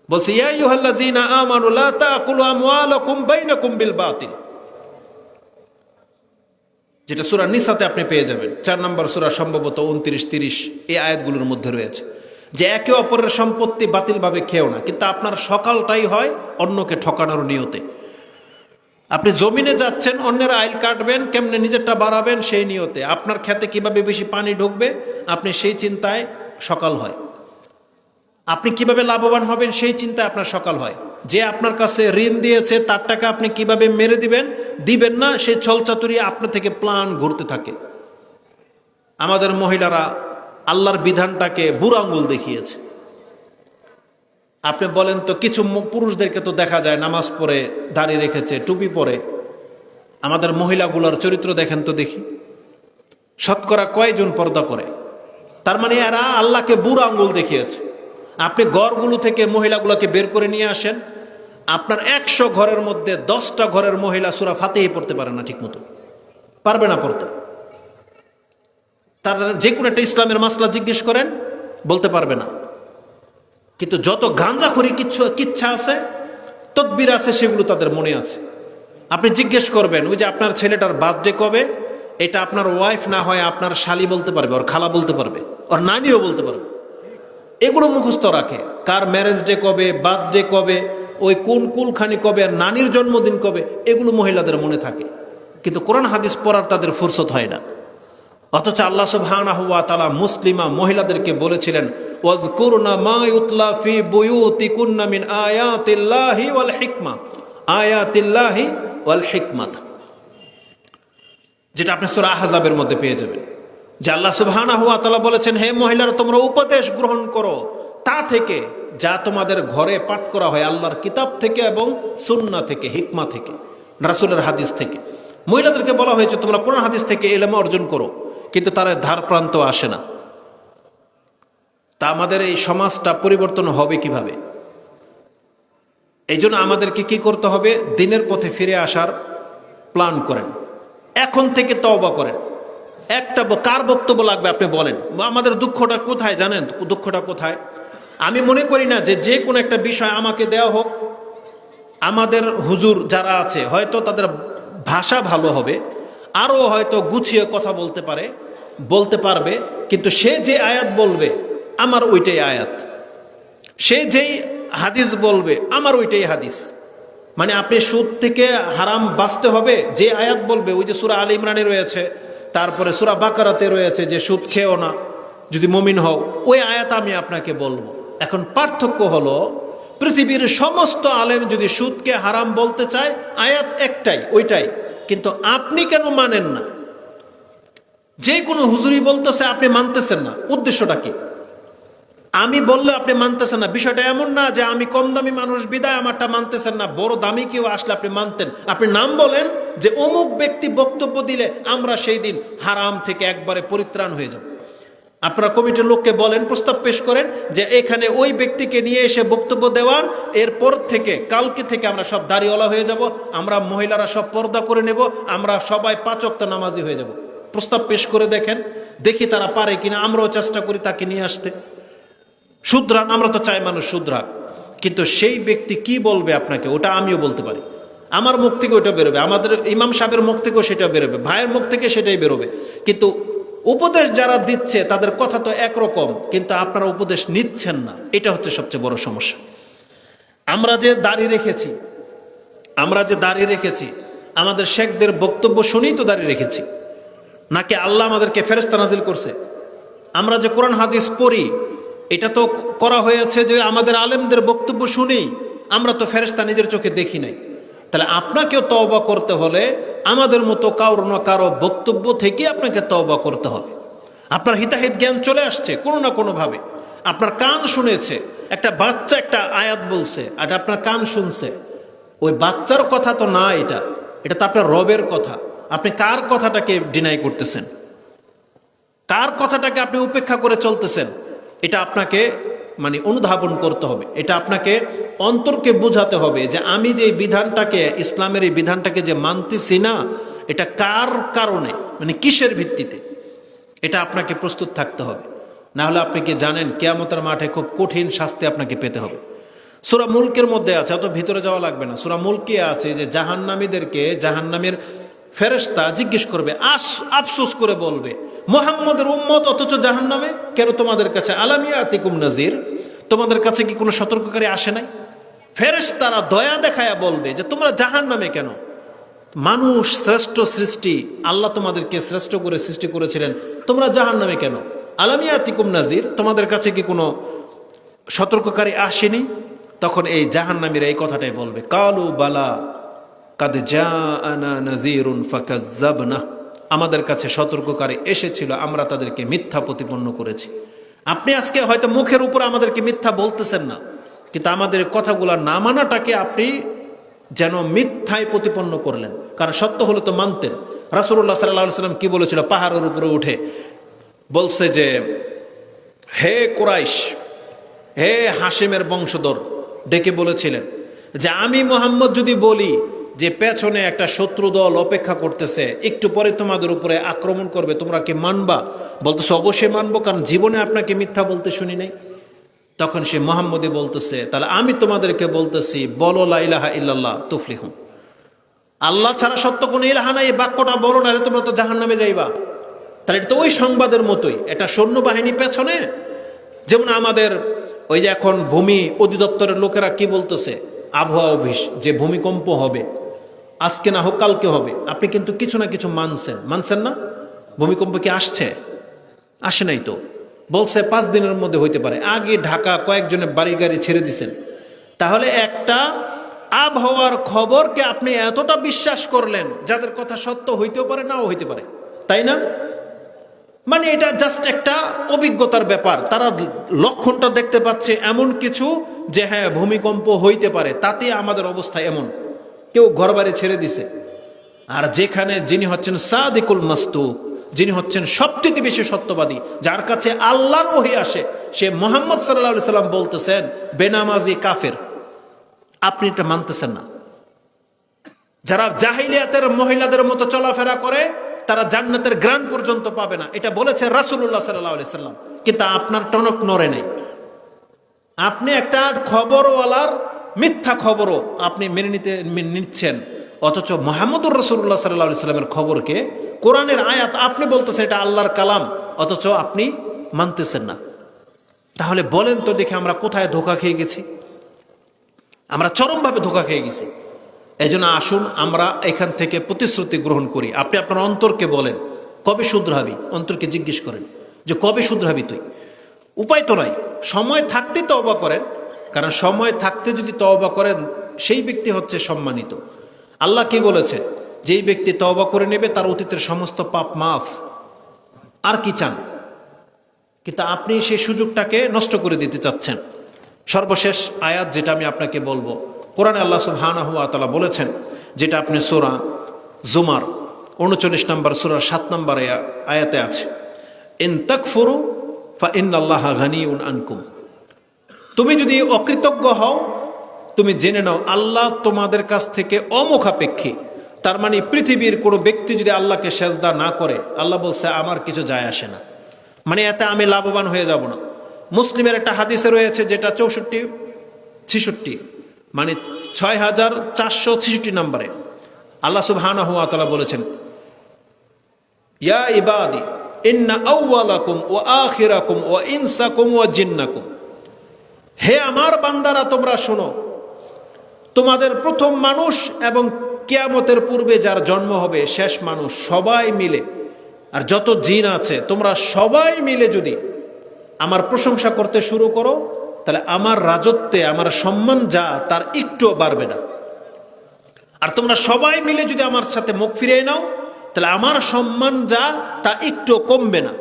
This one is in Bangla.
বলছে ইয়া আইয়ুহাল্লাযীনা আমানু লা তাকুলু আমওয়ালাকুম বাইনাকুম বিল বাতিল, যেটা সূরা নিসাতে আপনি পেয়ে যাবেন। 4 নম্বর সূরা, সম্ভবত 29-30 এই আয়াতগুলোর মধ্যে রয়েছে যে একে অপরের সম্পত্তি বাতিলভাবে খেও না। কিন্তু আপনার সকালটাই হয় অন্যকে ঠকানোর নিয়তে। আপনি জমিনে যাচ্ছেন, অন্যের আইল কাটবেন, কেমনে নিজেরটা বাড়াবেন সেই নিয়তে। আপনার খেতে কিভাবে বেশি পানি ঢুকবে আপনি সেই চিন্তায় সকাল হয়। আপনি কিভাবে লাভবান হবেন সেই চিন্তায় আপনার সকাল হয়। যে আপনার কাছে ঋণ দিয়েছে তার টাকা আপনি কিভাবে মেরে দিবেন না, সেই ছলচাতুরি আপনার থেকে প্ল্যান ঘুরতে থাকে। আমাদের মহিলারা আল্লাহর বিধানটাকে বুড়ো আঙ্গুল দেখিয়েছে। আপনি বলেন তো, কিছু পুরুষদেরকে তো দেখা যায় নামাজ পড়ে, দাড়ি রেখেছে, টুপি পরে। আমাদের মহিলাগুলোর চরিত্র দেখেন তো দেখি, শতকরা কয়জন পর্দা করে? তার মানে এরা আল্লাহকে বুড়ো আঙ্গুল দেখিয়েছে। আপনি ঘরগুলো থেকে মহিলাগুলোকে বের করে নিয়ে আসেন, আপনার 100 ঘরের মধ্যে 10টা ঘরের মহিলা সূরা ফাতিহা পড়তে পারে না ঠিক মতো, পারবে না পড়তে। তার যে কোনো একটা ইসলামের মাসলা জিজ্ঞেস করেন, বলতে পারবে না। কিন্তু যত গাঁজাখড়ি কিচ্ছা আছে, তদবির আছে, সেগুলো তাদের মনে আছে। আপনি জিজ্ঞেস করবেন ওই যে আপনার ছেলেটার বার্থডে কবে, এটা আপনার ওয়াইফ না হয় আপনার শালি বলতে পারবে, ওর খালা বলতে পারবে, ওর নানিও বলতে পারবে। এগুলো মুখস্থ রাখে। কার ম্যারেজ ডে কবে, বার্থডে কবে, ওই কোন কুলখানি কবে, আর নানির জন্মদিন কবে, এগুলো মহিলাদের মনে থাকে। কিন্তু কোরআন হাদিস পড়ার তাদের ফুরসত হয় না। অথচ আল্লাহ সুবহানাহু ওয়া তাআলা মুসলিমা মহিলাদেরকে বলেছিলেন, ওয়াজকুরনা মা ইউতলা ফি বুয়ুতিকুন্না মিন আয়াতিল্লাহি ওয়াল হিকমা, আয়াতিল্লাহি ওয়াল হিকমাত, যেটা আপনি সূরা আহজাবের মধ্যে পেয়ে যাবেন। যে আল্লাহ সুবহানাহু ওয়া তাআলা বলেছেন, হে মহিলারা, তোমরা উপদেশ গ্রহণ করো তা থেকে যা তোমাদের ঘরে পাঠ করা হয় আল্লাহর কিতাব থেকে এবং সুন্নাহ থেকে, হিকমা থেকে, রাসূলের হাদিস থেকে। মহিলাদেরকে বলা হয়েছে তোমরা কোরআন হাদিস থেকে ইলম অর্জন করো, কিন্তু তারা ধার প্রান্ত আসে না। তা আমাদের এই সমাজটা পরিবর্তন হবে কিভাবে? এই জন্য আমাদেরকে কি করতে হবে? দিনের পথে ফিরে আসার প্ল্যান করেন, এখন থেকে তওবা করেন। একটা কার বক্তব্য লাগবে আপনি বলেন। আমাদের দুঃখটা কোথায় জানেন? দুঃখটা কোথায়? আমি মনে করি না যে কোনো একটা বিষয় আমাকে দেওয়া হোক, আমাদের হুজুর যারা আছে হয়তো তাদের ভাষা ভালো হবে, আরও হয়তো গুছিয়ে কথা বলতে পারবে, কিন্তু সে যে আয়াত বলবে আমার ওইটাই আয়াত, সে যেই হাদিস বলবে আমার ওইটাই হাদিস। মানে আপনি সুদ থেকে হারাম বাঁচতে হবে, যে আয়াত বলবে, ওই যে সূরা আলে ইমরানে রয়েছে, তারপরে সূরা বাকারাতে রয়েছে যে সুদ খেও না যদি মুমিন হও, ওই আয়াত আমি আপনাকে বলবো। এখন পার্থক্য হলো, পৃথিবীর সমস্ত আলেম যদি সুদকে হারাম বলতে চায়, আয়াত একটাই, ওইটাই, কিন্তু আপনি কেন মানেন না? যে কোনো হুজুরি বলতেছে, আপনি মানতেছেন না, উদ্দেশ্যটা কি? আমি বললে আপনি মানতেছেন না। বিষয়টা এমন না যে আমি কম দামি মানুষ বিদায় আমারটা মানতেছেন না, বড় দামি কেউ আসলে আপনি মানতেন। আপনি নাম বলেন যে অমুক ব্যক্তি বক্তব্য দিলে আমরা সেই দিন হারাম থেকে একবারে পরিত্রাণ হয়ে যাব। আপনারা কমিটির লোককে বলেন, প্রস্তাব পেশ করেন যে এখানে ওই ব্যক্তিকে নিয়ে এসে বক্তব্য দেওয়ান, এরপর থেকে কালকে থেকে আমরা সব দাড়িওয়ালা হয়ে যাব, আমরা মহিলারা সব পর্দা করে নেব, আমরা সবাই 5 ওয়াক্ত নামাজি হয়ে যাব। প্রস্তাব পেশ করে দেখেন, দেখি তারা পারে কিনা। আমরাও চেষ্টা করি তাকে নিয়ে আসতে। শুধরান, আমরা তো চাই মানুষ শুধরাক, কিন্তু সেই ব্যক্তি কি বলবে আপনাকে ওটা আমিও বলতে পারি। আমার মুখ থেকে ওটা বেরোবে, আমাদের ইমাম সাহেবের মুখ থেকেও সেটা বেরোবে, ভাইয়ের মুখ থেকে সেটাই বেরোবে। কিন্তু উপদেশ যারা দিচ্ছে তাদের কথা তো একরকম, কিন্তু আপনারা উপদেশ নিচ্ছেন না। এটা হচ্ছে সবচেয়ে বড় সমস্যা। আমরা যে দাঁড়িয়ে রেখেছি আমাদের শেখদের বক্তব্য শুনেই তো দাঁড়িয়ে রেখেছি, নাকি আল্লাহ আমাদেরকে ফেরেশতা নাজিল করছে? আমরা যে কোরআন হাদিস পড়ি, এটা তো করা হয়েছে যে আমাদের আলেমদের বক্তব্য শুনেই। আমরা তো ফেরেশতা নিজের চোখে দেখি নাই। তাহলে আপনাকেও তওবা করতে হলে আমাদের মতো কারো না কারো বক্তব্য থেকে আপনাকে তওবা করতে হবে। আপনার হিতাহিত জ্ঞান চলে আসছে কোনো না কোনোভাবে, আপনার কান শুনেছে, একটা বাচ্চা একটা আয়াত বলছে আর আপনার কান শুনছে। ওই বাচ্চার কথা তো না, এটা তো আপনার রবের কথা। আপনি কার কথাটাকে ডিনাই করতেছেন? কার কথাটাকে আপনি উপেক্ষা করে চলতেছেন? এটা আপনাকে অনুধাবন করতে হবে। এটা আপনাকে অন্তরকে বোঝাতে হবে যে আমি যে বিধানটাকে, ইসলামের এই বিধানটাকে যে মানতেছি না, এটা কার কারণে, কিসের ভিত্তিতে, এটা আপনাকে প্রস্তুত থাকতে হবে। না হলে আপনি কি জানেন কিয়ামতের মাঠে খুব কঠিন শাস্তি আপনাকে পেতে হবে। সূরা মুলকের মধ্যে আছে, অত ভিতরে যাওয়া লাগবে না। সূরা মুলকে আছে যে জাহান্নামীদেরকে জাহান্নামের ফেরেশতা জিজ্ঞেস করবে, আফসোস করে বলবে, মুহাম্মদের উম্মত অথচ জাহান্নামে কেন? তোমাদের কাছে আলাম ইয়াতিকুম নাজির, তোমাদের কাছে কি কোনো সতর্ককারী আসে নাই? ফেরেশতারা দয়া দেখায়া বলবে যে তোমরা জাহান্নামে কেন? মানুষ শ্রেষ্ঠ সৃষ্টি, আল্লাহ তোমাদেরকে শ্রেষ্ঠ করে সৃষ্টি করেছিলেন, তোমরা জাহান্নামে কেন? আলাম ইয়াতিকুম নাজির, তোমাদের কাছে কি কোনো সতর্ককারী আসেনি? তখন এই জাহান্নামীরা এই কথাটাই বলবে, কালু বালা কাদ জাআনা নাযীরুন ফাকাজ্জাবনা, আমাদের কাছে সতর্ককারী এসেছিল, আমরা তাদেরকে মিথ্যা প্রতিপন্ন করেছি। আপনি আজকে হয়তো মুখের উপর আমাদেরকে মিথ্যা বলতেছেন না, কিন্তু আমাদের কথাগুলো না মানাটাকে আপনি যেন মিথ্যায় প্রতিপন্ন করলেন। কারণ সত্য হলে তো মানতেন। রাসূলুল্লাহ সাল্লাল্লাহু আলাইহি ওয়াসাল্লাম কি বলেছিল? পাহাড়ের উপরে উঠে বলছে যে, হে কুরাইশ, হে হাশিমের বংশধর, ডেকে বলেছিলেন যে আমি মুহাম্মদ যদি বলি যে পেছনে একটা শত্রু দল অপেক্ষা করতেছে, একটু পরে তোমাদের উপরে আক্রমণ করবে, তোমরা কি মানবা? বলতেছে অবশ্যই মানবো, কারণ জীবনে আপনাকে মিথ্যা বলতে শুনি নাই। তখন সে মুহাম্মদই বলতেছে, তাহলে আমি তোমাদেরকে বলতেছি, বলো লা ইলাহা ইল্লাল্লাহ তুফলিহুন, আল্লাহ ছাড়া সত্য কোনো ইলাহা নাই, এই বাক্যটা বলো, না তোমরা তো জাহান্নামে যাইবা। তাহলে এটা তো ওই সংবাদের মতোই, এটা সৈন্যবাহিনী পেছনে। যেমন আমাদের ওই যে এখন ভূমি অধিদপ্তরের লোকেরা কি বলতেছে, আবহাওয়া অফিস, যে ভূমিকম্প হবে, আজকে না হোক কালকে হবে। আপনি কিন্তু কিছু না কিছু মানছেন না? ভূমিকম্প কি আসছে? আসে নাই তো। বলছে 5 দিনের মধ্যে হইতে পারে। আগে ঢাকা কয়েকজনের বাড়ি গাড়ি ছেড়ে দিছেন। তাহলে একটা আবহাওয়ার খবরকে আপনি এতটা বিশ্বাস করলেন, যাদের কথা সত্য হইতেও পারে, নাও হইতে পারে, তাই না? মানে এটা জাস্ট একটা অভিজ্ঞতার ব্যাপার। তারা লক্ষণটা দেখতে পাচ্ছে এমন কিছু যে হ্যাঁ ভূমিকম্প হইতে পারে, তাতে আমাদের অবস্থা এমন। কেউ ঘরবাড়ি ছেড়ে দিছে। আর যেখানে যিনি হচ্ছেন সাদিকুল মাসদুক, যিনি হচ্ছেন সবচেয়ে বেশি সত্যবাদী, যার কাছে আল্লাহর ওহী আসে, সে মুহাম্মদ সাল্লাল্লাহু আলাইহি সাল্লাম বলতেছেন বেনামাজি কাফের। আপনি এটা মানতেছেন না। যারা জাহিলিয়াতের মহিলাদের মতো চলাফেরা করে, তারা জান্নাতের গ্রান পর্যন্ত পাবে না, এটা বলেছে রাসূলুল্লাহ সাল্লাল্লাহু আলাইহি সাল্লাম। কিন্তু আপনার টনক নড়ে নেই। আপনি একটা খবরওয়ালার মিথ্যা খবরও আপনি মেনে নিচ্ছেন, অথচ মুহাম্মদুর রাসূলুল্লাহ সাল্লাল্লাহু আলাইহি সাল্লামের খবরকে, কোরআনের আয়াত আপনি বলতেছেন এটা আল্লাহর কালাম, অথচ আপনি মানতেছেন না। তাহলে বলেন তো দেখে আমরা কোথায় ধোঁকা খেয়ে গেছি? আমরা চরমভাবে ধোঁকা খেয়ে গেছি। এই জন্য আসুন আমরা এখান থেকে প্রতিশ্রুতি গ্রহণ করি। আপনি আপনার অন্তরকে বলেন কবে শুধরাবি, অন্তরকে জিজ্ঞেস করেন যে কবে শুধরাবি তুই। উপায় তো নাই, সময় থাকতে তওবা করেন, কারণ সময় থাকতে যদি তওবা করেন সেই ব্যক্তি হচ্ছে সম্মানিত। আল্লাহ কি বলেছে? যেই ব্যক্তি তওবা করে নেবে তার অতীতের সমস্ত পাপ মাফ। আর কি চান? কিন্তু আপনি সেই সুযোগটাকে নষ্ট করে দিতে চাচ্ছেন। সর্বশেষ আয়াত যেটা আমি আপনাকে বলবো, কোরআনে আল্লাহ সুবহানাহু ওয়া তাআলা বলেছেন, যেটা আপনি সূরা জুমার 39 নম্বর সূরার 7 নম্বর আয়াতে আছে, ইন তাকফুরু ফা ইন্নাল্লাহা গানিয়ুন আনকুম। তুমি যদি অকৃতজ্ঞ হও, তুমি জেনে নাও আল্লাহ তোমাদের কাছ থেকে অমুখাপেক্ষী। তার মানে পৃথিবীর কোনো ব্যক্তি যদি আল্লাহকে সেজদা না করে, আল্লাহ বলছে আমার কিছু যায় আসে না, মানে এতে আমি লাভবান হয়ে যাব না। মুসলিমের একটা হাদিসে রয়েছে, যেটা 64-66 মানে 6466 নম্বরে আল্লাহ সুবহানাহু ওয়া তাআলা বলেছেন, ইয়া ইবাদি ইন্না আউওয়ালাকুম ওয়া আখিরাকুম ওয়া ইনসাকুম ওয়া জিন্নাকুম, হে আমার বান্দারা তোমরা শোনো, তোমাদের প্রথম মানুষ এবং কিয়ামতের পূর্বে যার জন্ম হবে, শেষ মানুষ, সবাই মিলে, আর যত জিন আছে, তোমরা সবাই মিলে যদি আমার প্রশংসা করতে শুরু করো, তাহলে আমার রাজত্বে আমার সম্মান যা তার একটুও বাড়বে না। আর তোমরা সবাই মিলে যদি আমার সাথে মুখ ফিরিয়ে নাও, তাহলে আমার সম্মান যা তা একটুও কমবে না।